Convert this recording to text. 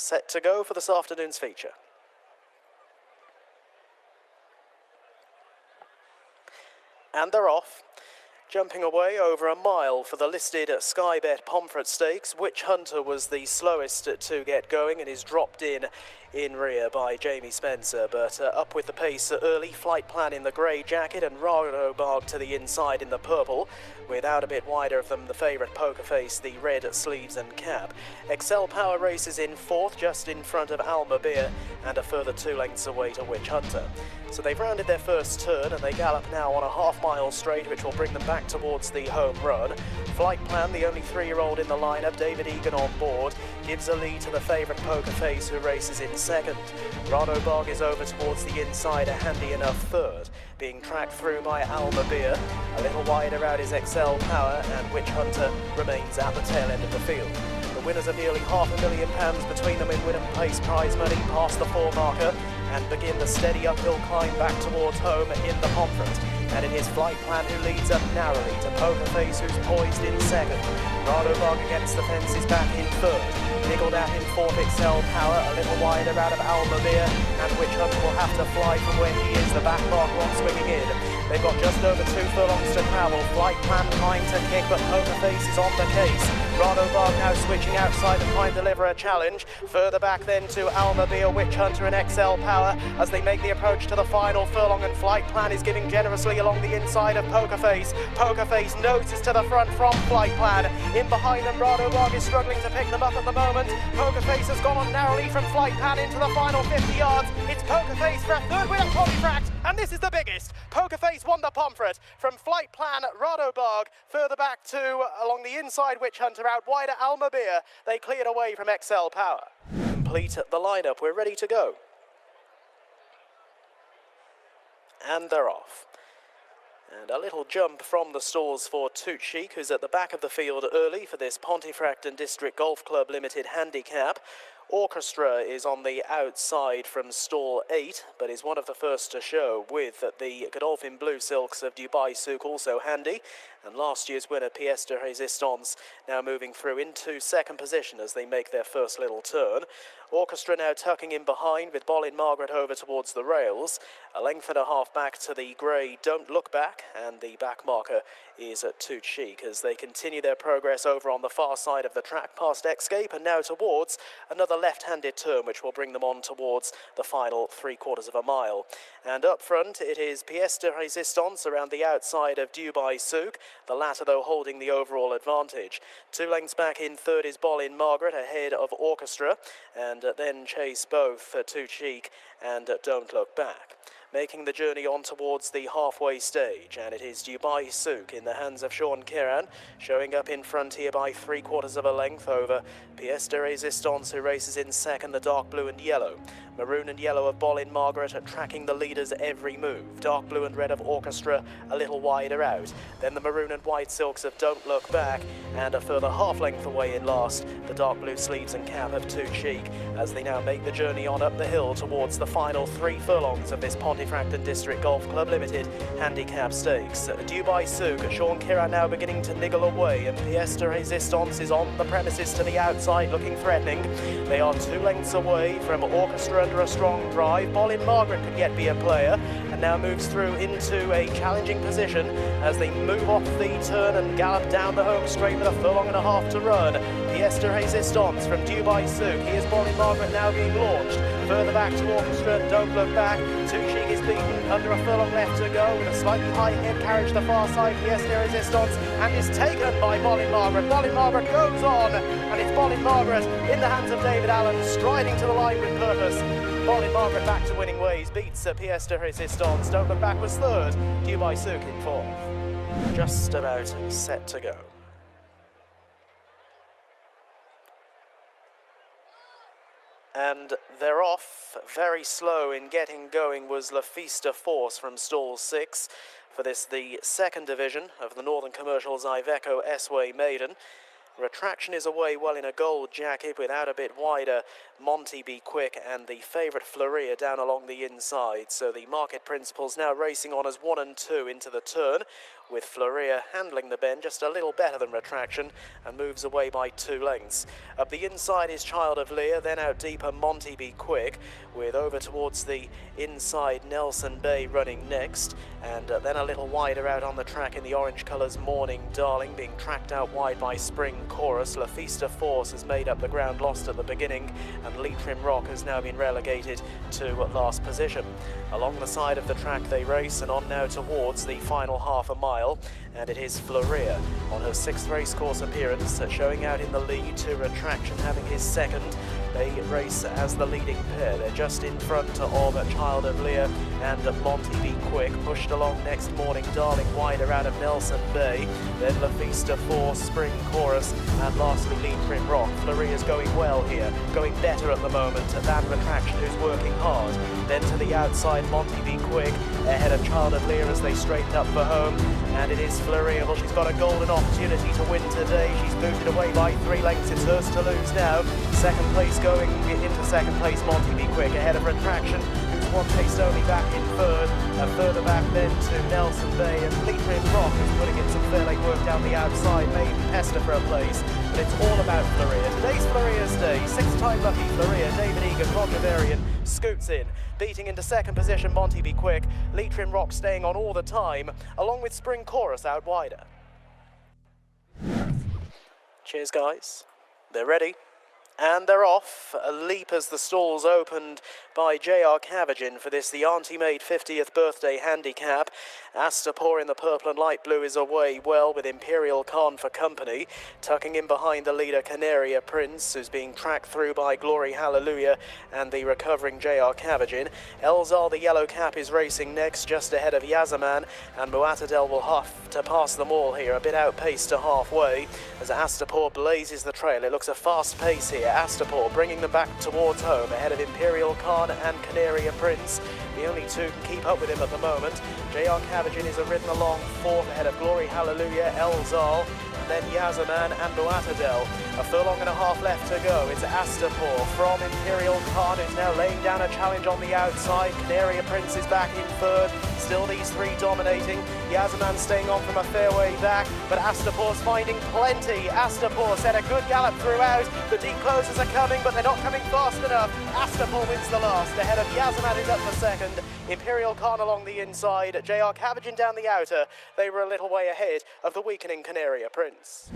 set to go for this afternoon's feature. And they're off. Jumping away over a mile for the listed Sky Bet Pontefract Stakes. Witch Hunter was the slowest to get going and is dropped in rear by Jamie Spencer, but up with the pace early. Flight Plan in the grey jacket and Radobarg to the inside in the purple, without a bit wider of them the favourite Poker Face, the red sleeves and cap. Excel Power races in fourth, just in front of Alma Beer, and a further 2 lengths away to Witch Hunter. So they've rounded their first turn and they gallop now on a half-mile straight, which will bring them back towards the home run. Flight Plan, the only 3-year-old in the lineup, David Egan on board, gives a lead to the favourite Poker Face, who races in second. Radobarg is over towards the inside, a handy enough third, being tracked through by Alma Beer. A little wider out is Excel Power, and Witch Hunter remains at the tail end of the field. The winners are nearly £500,000 between them in win and place prize money past the 4 marker, and begin the steady uphill climb back towards home in the Pontefract. And it is Flight Plan who leads up narrowly to Poker Face, who's poised in second. Radobarg against the fence is back in third. Niggled out in fourth, Excel Power, a little wider out of Alma Beer, and Witch Hunter will have to fly from where he is. The back marker on swinging in. They've got just over 2 furlongs to travel. Flight Plan trying to kick, but Poker Face is on the case. Radobarg now switching outside and trying to deliver a challenge. Further back then to Alma Beer, Witch Hunter and Excel Power as they make the approach to the final furlong, and Flight Plan is giving generously along the inside of Poker Face. Poker Face noses to the front from Flight Plan. In behind them, Radobarg is struggling to pick them up at the moment. Poker Face has gone on narrowly from Flight Plan into the final 50 yards. It's Poker Face for a third win at Pontefract, and this is the biggest. Poker Face won the Pontefract from Flight Plan, Radobarg. Further back to along the inside, Witch Hunter, out wider Alma Beer. They cleared away from Excel Power. Complete the lineup, we're ready to go. And they're off. And a little jump from the stalls for Toot Chic, who's at the back of the field early for this Pontefract and District Golf Club Limited handicap. Orchestra is on the outside from stall 8, but is one of the first to show, with the Godolphin Blue Silks of Dubai Souk also handy. And last year's winner, Pièce de Résistance, now moving through into second position as they make their first little turn. Orchestra now tucking in behind, with Bolin Margaret over towards the rails. A length and a half back to the grey Don't Look Back, and the back marker is at Toot Chic as they continue their progress over on the far side of the track past Escape, and now towards another left-handed turn which will bring them on towards the final 3/4 of a mile. And up front it is Pièce de Résistance around the outside of Dubai Souk, the latter though holding the overall advantage. 2 lengths back in third is Bolin Margaret ahead of Orchestra, and then chase both Toot Chic and Don't Look Back. Making the journey on towards the halfway stage, and it is Dubai Souk in the hands of Sean Kiran, showing up in front here by 3/4 of a length over Pièce de Résistance, who races in second, the dark blue and yellow. Maroon and yellow of Bolin Margaret are tracking the leaders every move. Dark blue and red of Orchestra a little wider out. Then the maroon and white silks of Don't Look Back, and a further half length away in last, the dark blue sleeves and cap of Toot Chic, as they now make the journey on up the hill towards the final 3 furlongs of this Pontefract and District Golf Club Limited Handicap Stakes. Dubai Souk, Sean Kiran now beginning to niggle away, and Pièce de Résistance is on the premises to the outside looking threatening. They are 2 lengths away from Orchestra under a strong drive. Bolin Margaret could yet be a player, and now moves through into a challenging position as they move off the turn and gallop down the home straight with a furlong and a half to run. Pièce de Résistance from Dubai Souk. Here's Bolin Margaret now being launched. Further back to Orchestra and Don't Look Back. Toot Chic is beaten under a furlong left to go with a slightly high head carriage to the far side. Pièce de Résistance, and is taken by Bolin Margaret. Bolin Margaret goes on, and it's Bolin Margaret in the hands of David Allen, striding to the line with purpose. Bolin Margaret back to winning ways, beats Pièce de Résistance. Don't Look Back was third, Dubai Souk in fourth. Just about set to go. And they're off. Very slow in getting going was La Fista Force from stall 6 for this, the second division of the Northern Commercial's Iveco S-Way Maiden. Retraction is away well in a gold jacket, without a bit wider Monty Be Quick and the favourite Floria down along the inside. So the market principals now racing on as 1 and 2 into the turn. with Floria handling the bend just a little better than Retraction and moves away by 2 lengths. Up the inside is Child of Lear, then out deeper Monty Be Quick, with over towards the inside Nelson Bay running next, and then a little wider out on the track in the orange colours Morning Darling, being tracked out wide by Spring Chorus. La Fista Force has made up the ground lost at the beginning, and Leitrim Rock has now been relegated to last position. Along the side of the track they race, and on now towards the final half a mile, and it is Floria on her 6th racecourse appearance, showing out in the lead to Retraction having his 2nd. They race as the leading pair. They're just in front of Child of Lear and Monty Be Quick. Pushed along next Morning Darling, wider out of Nelson Bay. Then La Fista Force, Spring Chorus, and lastly Leitrim Rock. Floria's going well here, going better at the moment than Retraction, who's working hard. Then to the outside, Monty Be Quick ahead of Child of Lear as they straighten up for home. And it is Floria. Well, she's got a golden opportunity to win today. She's booted away by 3 lengths. It's hers to lose now. Second place going into second place, Monty Be Quick ahead of Retraction, who's 1 pace only back in third, and further back then to Nelson Bay, and Leitrim Rock is putting in some fair leg work down the outside, maybe pester for a place, but it's all about Floria. Today's Floria's day. 6-time lucky Floria, David Egan, Roger Varian scoots in, beating into second position Monty Be Quick, Leitrim Rock staying on all the time, along with Spring Chorus out wider. Cheers guys, they're ready. And they're off. A leap as the stalls opened by J.R. Cavagin for this, the auntie-made 50th birthday handicap. Astapor in the purple and light blue is away well with Imperial Khan for company. Tucking in behind the leader Canaria Prince, who's being tracked through by Glory Hallelujah and the recovering J.R. Cavagin. Elzal, the yellow cap, is racing next, just ahead of Yazaman, and Muatadel will have to pass them all here, a bit outpaced to halfway, as Astapor blazes the trail. It looks a fast pace here. Astapor bringing them back towards home ahead of Imperial Khan and Canaria Prince. The only two can keep up with him at the moment. J.R. Cavagin is ridden along 4th ahead of Glory Hallelujah, Elzal, and then Yazaman and Muatadel. A furlong and a half left to go. It's Astapor from Imperial Khan, who's now laying down a challenge on the outside. Canaria Prince is back in third. Still these 3 dominating. Yazaman staying on from a fairway back, but Astapor's finding plenty. Astapor set a good gallop throughout. The deep closers are coming, but they're not coming fast enough. Astapor wins the last, ahead of Yazaman, who's up for second. Imperial Khan along the inside. J.R. Cavagin down the outer. They were a little way ahead of the weakening Canaria Prince.